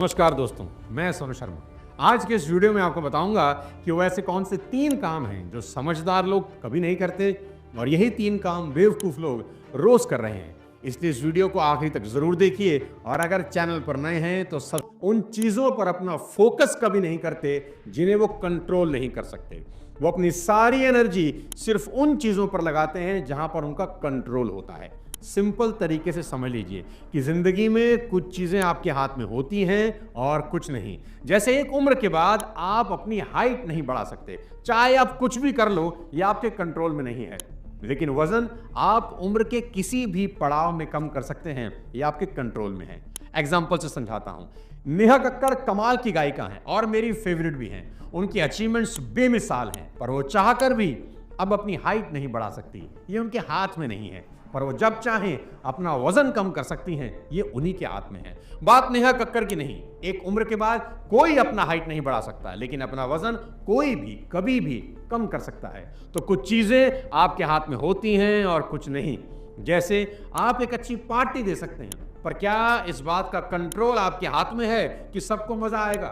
नमस्कार दोस्तों, मैं सोनू शर्मा। आज के इस वीडियो में आपको बताऊंगा कि वो ऐसे कौन से 3 काम हैं जो समझदार लोग कभी नहीं करते और यही 3 काम बेवकूफ लोग रोज कर रहे हैं। इसलिए इस वीडियो को आखिरी तक जरूर देखिए और अगर चैनल पर नए हैं तो सब उन चीजों पर अपना फोकस कभी नहीं करते जिन्हें वो कंट्रोल नहीं कर सकते। वो अपनी सारी एनर्जी सिर्फ उन चीजों पर लगाते हैं जहां पर उनका कंट्रोल होता है। सिंपल तरीके से समझ लीजिए कि जिंदगी में कुछ चीजें आपके हाथ में होती हैं और कुछ नहीं। जैसे एक उम्र के बाद आप अपनी हाइट नहीं बढ़ा सकते, चाहे आप कुछ भी कर लो, यह आपके कंट्रोल में नहीं है। लेकिन वजन आप उम्र के किसी भी पड़ाव में कम कर सकते हैं, यह आपके कंट्रोल में है। एग्जाम्पल से समझाता हूं। नेहा कक्कड़ कमाल की गायिका हैं और मेरी फेवरेट भी हैं। उनकी अचीवमेंट्स बेमिसाल हैं, पर वो चाहकर भी अब अपनी हाइट नहीं बढ़ा सकती। ये उनके हाथ में नहीं है, पर वो जब चाहें अपना वजन कम कर सकती हैं। ये उन्हीं के हाथ में है। बात नेहा कक्कड़ की नहीं। एक उम्र के बाद कोई अपना हाइट नहीं बढ़ा सकता, लेकिन अपना वजन कोई भी कभी भी कम कर सकता है। तो कुछ चीजें आपके हाथ में होती हैं और कुछ नहीं। जैसे आप एक अच्छी पार्टी दे सकते हैं, पर क्या इस बात का कंट्रोल आपके हाथ में है कि सबको मजा आएगा?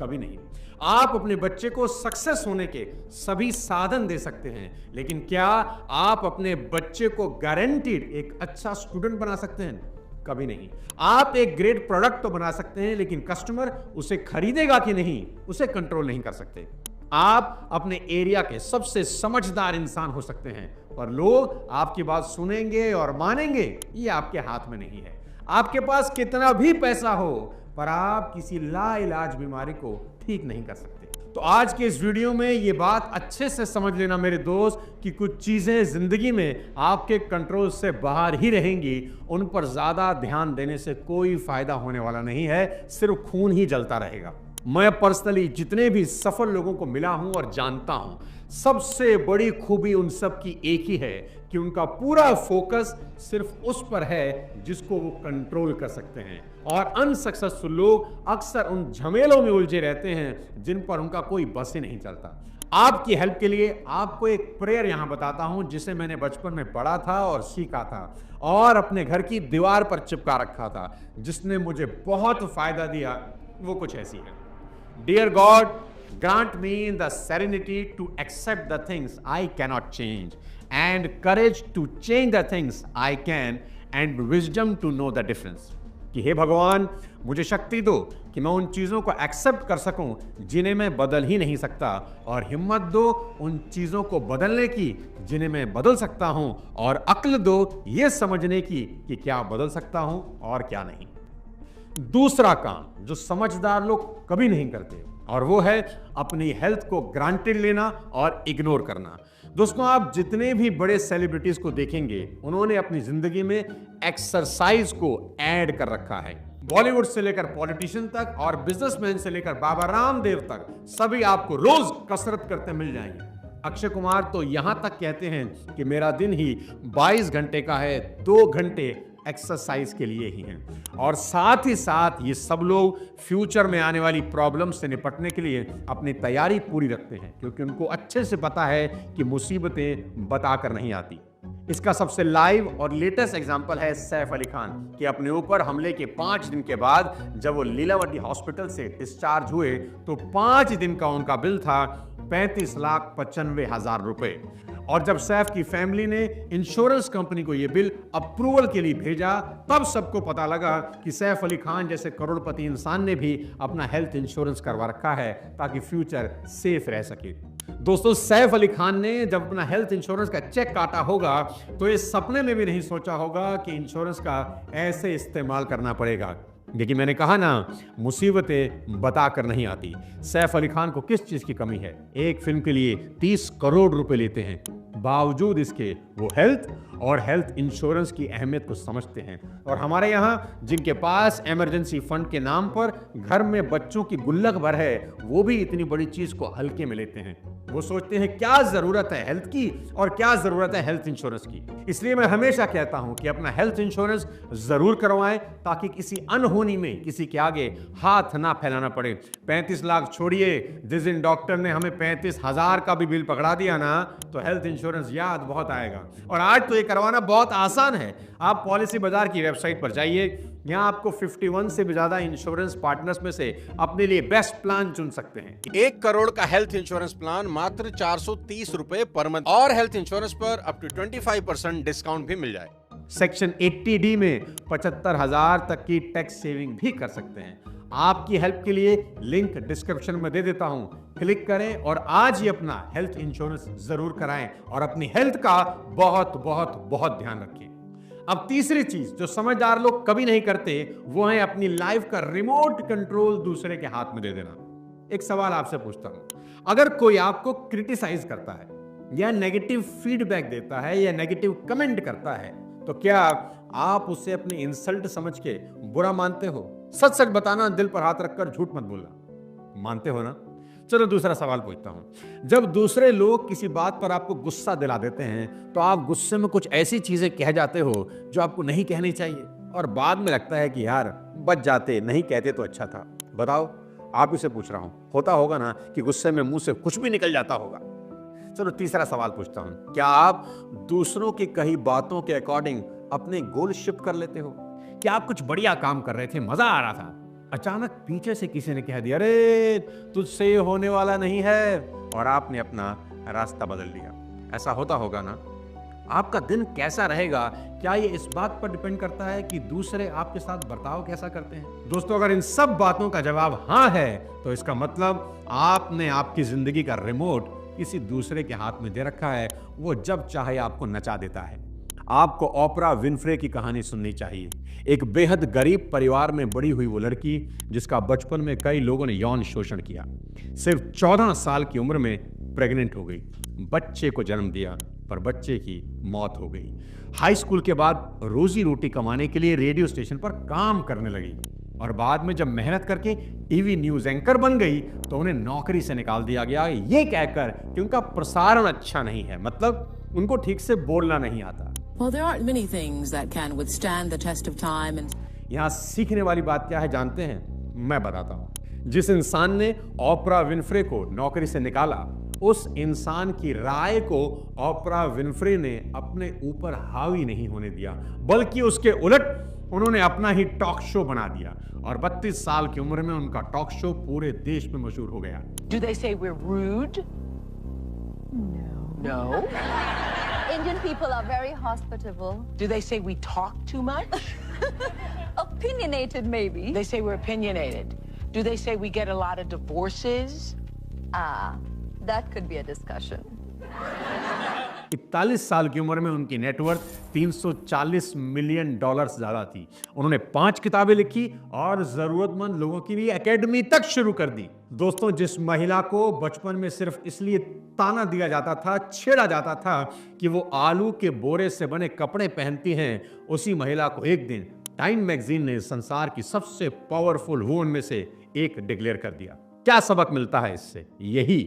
कभी नहीं। आप अपने बच्चे को सक्सेस होने के सभी साधन दे सकते हैं, लेकिन क्या आप अपने बच्चे को गारंटीड एक अच्छा स्टूडेंट बना सकते हैं? कभी नहीं। आप एक ग्रेट प्रोडक्ट तो बना सकते हैं, लेकिन कस्टमर उसे खरीदेगा कि नहीं, उसे कंट्रोल नहीं कर सकते। आप अपने एरिया के सबसे समझदार इंसान हो सकते हैं, पर लोग आपकी बात सुनेंगे और मानेंगे, ये आपके हाथ में नहीं है। आपके पास कितना भी पैसा हो, पर आप किसी लाइलाज बीमारी को ठीक नहीं कर सकते। तो आज के इस वीडियो में ये बात अच्छे से समझ लेना मेरे दोस्त कि कुछ चीजें जिंदगी में आपके कंट्रोल से बाहर ही रहेंगी। उन पर ज्यादा ध्यान देने से कोई फायदा होने वाला नहीं है, सिर्फ खून ही जलता रहेगा। मैं पर्सनली जितने भी सफल लोगों को मिला हूं और जानता हूं, सबसे बड़ी खूबी उन सब की एक ही है कि उनका पूरा फोकस सिर्फ उस पर है जिसको वो कंट्रोल कर सकते हैं। और अनसक्सेसफुल लोग अक्सर उन झमेलों में उलझे रहते हैं जिन पर उनका कोई बस ही नहीं चलता। आपकी हेल्प के लिए आपको एक प्रेयर यहां बताता हूं, जिसे मैंने बचपन में पढ़ा था और सीखा था और अपने घर की दीवार पर चिपका रखा था, जिसने मुझे बहुत फायदा दिया। वो कुछ ऐसी है। Dear God, grant me the serenity to accept the things I cannot change, and courage to change the things I can, and wisdom to know the difference. कि हे भगवान, मुझे शक्ति दो कि मैं उन चीज़ों को एक्सेप्ट कर सकूं जिन्हें मैं बदल ही नहीं सकता, और हिम्मत दो उन चीज़ों को बदलने की जिन्हें मैं बदल सकता हूं, और अक्ल दो ये समझने की कि क्या बदल सकता हूं और क्या नहीं। दूसरा काम जो समझदार लोग कभी नहीं करते, और वो है अपनी हेल्थ को ग्रांटेड लेना और इग्नोर करना। दोस्तों, आप जितने भी बड़े सेलिब्रिटीज को देखेंगे, उन्होंने अपनी जिंदगी में एक्सरसाइज को ऐड कर रखा है। बॉलीवुड से लेकर पॉलिटिशियन तक और बिजनेसमैन से लेकर बाबा रामदेव तक सभी आपको रोज कसरत करते मिल जाएंगे। अक्षय कुमार तो यहां तक कहते हैं कि मेरा दिन ही 22 घंटे का है, 2 घंटे एक्सरसाइज के लिए ही हैं। और साथ ही साथ ये सब लोग फ्यूचर में आने वाली प्रॉब्लम से निपटने के लिए अपनी तैयारी पूरी रखते हैं, क्योंकि उनको अच्छे से पता है कि मुसीबतें बताकर नहीं आती। इसका सबसे लाइव और लेटेस्ट एग्जांपल है सैफ अली खान कि अपने ऊपर हमले के 5 दिन के बाद जब वो लीलावती हॉस्पिटल से डिस्चार्ज हुए तो 5 दिन का उनका बिल था 35,95,000 रुपए। और जब सैफ की फैमिली ने इंश्योरेंस कंपनी को यह बिल अप्रूवल के लिए भेजा, तब सबको पता लगा कि सैफ अली खान जैसे करोड़पति इंसान ने भी अपना हेल्थ इंश्योरेंस करवा रखा है ताकि फ्यूचर सेफ रह सके। दोस्तों, सैफ अली खान ने जब अपना हेल्थ इंश्योरेंस का चेक काटा होगा तो इस सपने में भी नहीं सोचा होगा कि इंश्योरेंस का ऐसे इस्तेमाल करना पड़ेगा। लेकिन मैंने कहा ना, मुसीबतें बताकर नहीं आती। सैफ अली खान को किस चीज की कमी है? एक फिल्म के लिए 30 करोड़ रुपए लेते हैं, बावजूद इसके वो हेल्थ और हेल्थ इंश्योरेंस की अहमियत को समझते हैं। और हमारे यहाँ जिनके पास इमरजेंसी फंड के नाम पर घर में बच्चों की गुल्लक भर है, वो भी इतनी बड़ी चीज को हल्के में लेते हैं। वो सोचते हैं क्या जरूरत है हेल्थ की और क्या जरूरत है हेल्थ इंश्योरेंस की। इसलिए मैं हमेशा कहता हूं कि अपना हेल्थ इंश्योरेंस जरूर करवाएं, ताकि किसी अनहोनी में किसी के आगे हाथ ना फैलाना पड़े। 35 लाख छोड़िए, जिस दिन डॉक्टर ने हमें 35,000 का भी बिल पकड़ा दिया ना, तो हेल्थ इंश्योरेंस याद बहुत आएगा। और आज तो ये करवाना बहुत आसान है। आप पॉलिसी बाजार की वेबसाइट पर जाइए, यहाँ आपको 51 से भी ज्यादा इंश्योरेंस पार्टनर्स में से अपने लिए बेस्ट प्लान चुन सकते हैं। 1 करोड़ का हेल्थ इंश्योरेंस प्लान मात्र 430 रुपए पर मंथ और हेल्थ इंश्योरेंस पर अप टू 25% डिस्काउंट भी मिल जाए। सेक्शन 80D में 75,000 तक की टैक्स सेविंग भी कर सकते हैं। आपकी हेल्प के लिए लिंक डिस्क्रिप्शन में दे देता हूं, क्लिक करें और आज ही अपना हेल्थ इंश्योरेंस जरूर कराएं और अपनी हेल्थ का बहुत बहुत बहुत ध्यान रखें। अब तीसरी चीज जो समझदार लोग कभी नहीं करते वो है अपनी लाइफ का रिमोट कंट्रोल दूसरे के हाथ में दे देना। एक सवाल आपसे पूछता हूं, अगर कोई आपको क्रिटिसाइज करता है या नेगेटिव फीडबैक देता है या नेगेटिव कमेंट करता है तो क्या आप उसे अपनी इंसल्ट समझ के बुरा मानते हो? सच सच बताना, दिल पर हाथ रखकर झूठ मत बोलना। मानते हो ना? चलो दूसरा सवाल पूछता हूं, जब दूसरे लोग किसी बात पर आपको गुस्सा दिला देते हैं तो आप गुस्से में कुछ ऐसी चीजें कह जाते हो जो आपको नहीं कहनी चाहिए और बाद में लगता है कि यार बच जाते, नहीं कहते तो अच्छा था। बताओ, आप इसे पूछ रहा हूं, होता होगा ना कि गुस्से में मुंह से कुछ भी निकल जाता होगा। चलो तीसरा सवाल पूछता हूं, क्या आप दूसरों की कही बातों के अकॉर्डिंग अपने गोल शिफ्ट कर लेते हो? क्या आप कुछ बढ़िया काम कर रहे थे, मजा आ रहा था, अचानक पीछे से किसी ने कह दिया अरे तुझसे ये होने वाला नहीं है और आपने अपना रास्ता बदल लिया? ऐसा होता होगा ना? आपका दिन कैसा रहेगा, क्या ये इस बात पर डिपेंड करता है कि दूसरे आपके साथ बर्ताव कैसा करते हैं? दोस्तों, अगर इन सब बातों का जवाब हाँ है तो इसका मतलब आपने आपकी जिंदगी का रिमोट किसी दूसरे के हाथ में दे रखा है। वो जब चाहे आपको नचा देता है। आपको ओपरा विनफ्रे की कहानी सुननी चाहिए। एक बेहद गरीब परिवार में बड़ी हुई वो लड़की जिसका बचपन में कई लोगों ने यौन शोषण किया, सिर्फ 14 साल की उम्र में प्रेग्नेंट हो गई, बच्चे को जन्म दिया पर बच्चे की मौत हो गई। हाई स्कूल के बाद रोजी रोटी कमाने के लिए रेडियो स्टेशन पर काम करने लगी और बाद में जब मेहनत करके टीवी न्यूज एंकर बन गई तो उन्हें नौकरी से निकाल दिया गया, ये कहकर कि उनका प्रसारण अच्छा नहीं है, मतलब उनको ठीक से बोलना नहीं आता। Well, there aren't many things that can withstand the test of time and यहाँ सीखने वाली बात क्या है जानते हैं? मैं बताता हूँ। जिस इंसान ने ओपरा विनफ्रे को नौकरी से निकाला, उस इंसान की राय को ओपरा विनफ्रे ने अपने ऊपर हावी नहीं होने दिया, बल्कि उसके उलट उन्होंने अपना ही टॉक शो बना दिया और 32 साल की उम्र में उनका टॉक शो पूरे देश में मशहूर हो गया। Do they say we're rude? No. Indian people are very hospitable. Do they say we talk too much? Opinionated, maybe. They say we're opinionated. Do they say we get a lot of divorces? Ah, that could be a discussion. 41 साल की उम्र में उनकी net worth $340 million ज्यादा थी। उन्होंने 5 किताबें लिखी और जरूरतमंद लोगों के लिए एकेडमी तक शुरू कर दी। दोस्तों, जिस महिला को बचपन में सिर्फ इसलिए ताना दिया जाता था, छेड़ा जाता था कि वो आलू के बोरे से बने कपड़े पहनती हैं, उसी महिला को एक दिन टाइम मैगजीन ने संसार की सबसे पावरफुल वुमन में से एक डिक्लेयर कर दिया। क्या सबक मिलता है इससे? यही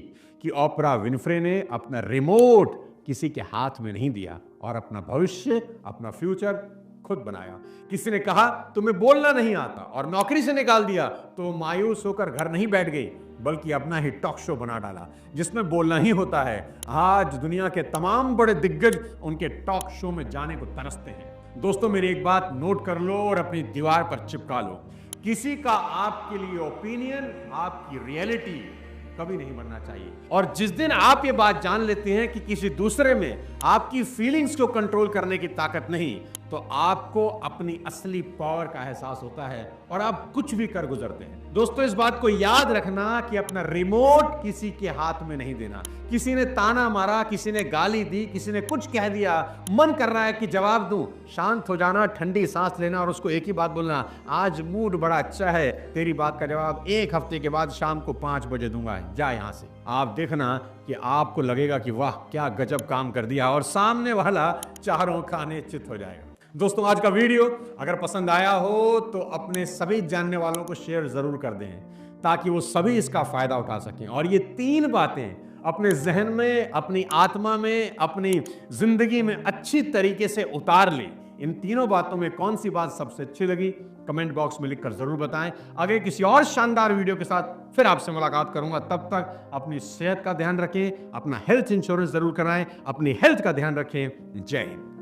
कि ओपरा विनफ्रे ने अपना रिमोट किसी के हाथ में नहीं दिया और अपना भविष्य, अपना फ्यूचर खुद बनाया। किसी ने कहा तुम्हें बोलना नहीं आता और नौकरी से निकाल दिया तो मायूस होकर घर नहीं बैठ गई, बल्कि अपना ही टॉक शो बना डाला जिसमें बोलना ही होता है। आज दुनिया के तमाम बड़े दिग्गज उनके टॉक शो में जाने को तरसते हैं। दोस्तों, मेरी एक बात नोट कर लो और अपनी दीवार पर चिपका लो, किसी का आपके लिए ओपिनियन आपकी रियलिटी कभी नहीं बनना चाहिए। और जिस दिन आप ये बात जान लेते हैं कि किसी दूसरे में आपकी फीलिंग्स को कंट्रोल करने की ताकत नहीं, तो आपको अपनी असली पावर का एहसास होता है और आप कुछ भी कर गुजरते हैं। दोस्तों, इस बात को याद रखना कि अपना रिमोट किसी के हाथ में नहीं देना। किसी ने ताना मारा, किसी ने गाली दी, किसी ने कुछ कह दिया, मन कर रहा है कि जवाब दूं, शांत हो जाना, ठंडी सांस लेना और उसको एक ही बात बोलना, आज मूड बड़ा अच्छा है, तेरी बात का जवाब 1 हफ्ते के बाद शाम को 5 बजे दूंगा, जा यहां से। आप देखना कि आपको लगेगा कि वाह क्या गजब काम कर दिया और सामने वाला चारों खाने चित हो जाएगा। दोस्तों, आज का वीडियो अगर पसंद आया हो तो अपने सभी जानने वालों को शेयर जरूर कर दें ताकि वो सभी इसका फायदा उठा सकें और ये 3 बातें अपने जहन में, अपनी आत्मा में, अपनी जिंदगी में अच्छी तरीके से उतार लें। इन तीनों बातों में कौन सी बात सबसे अच्छी लगी कमेंट बॉक्स में लिखकर जरूर बताएं। आगे किसी और शानदार वीडियो के साथ फिर आपसे मुलाकात करूंगा। तब तक अपनी सेहत का ध्यान रखें, अपना हेल्थ इंश्योरेंस जरूर कराएं, अपनी हेल्थ का ध्यान रखें। जय हिंद।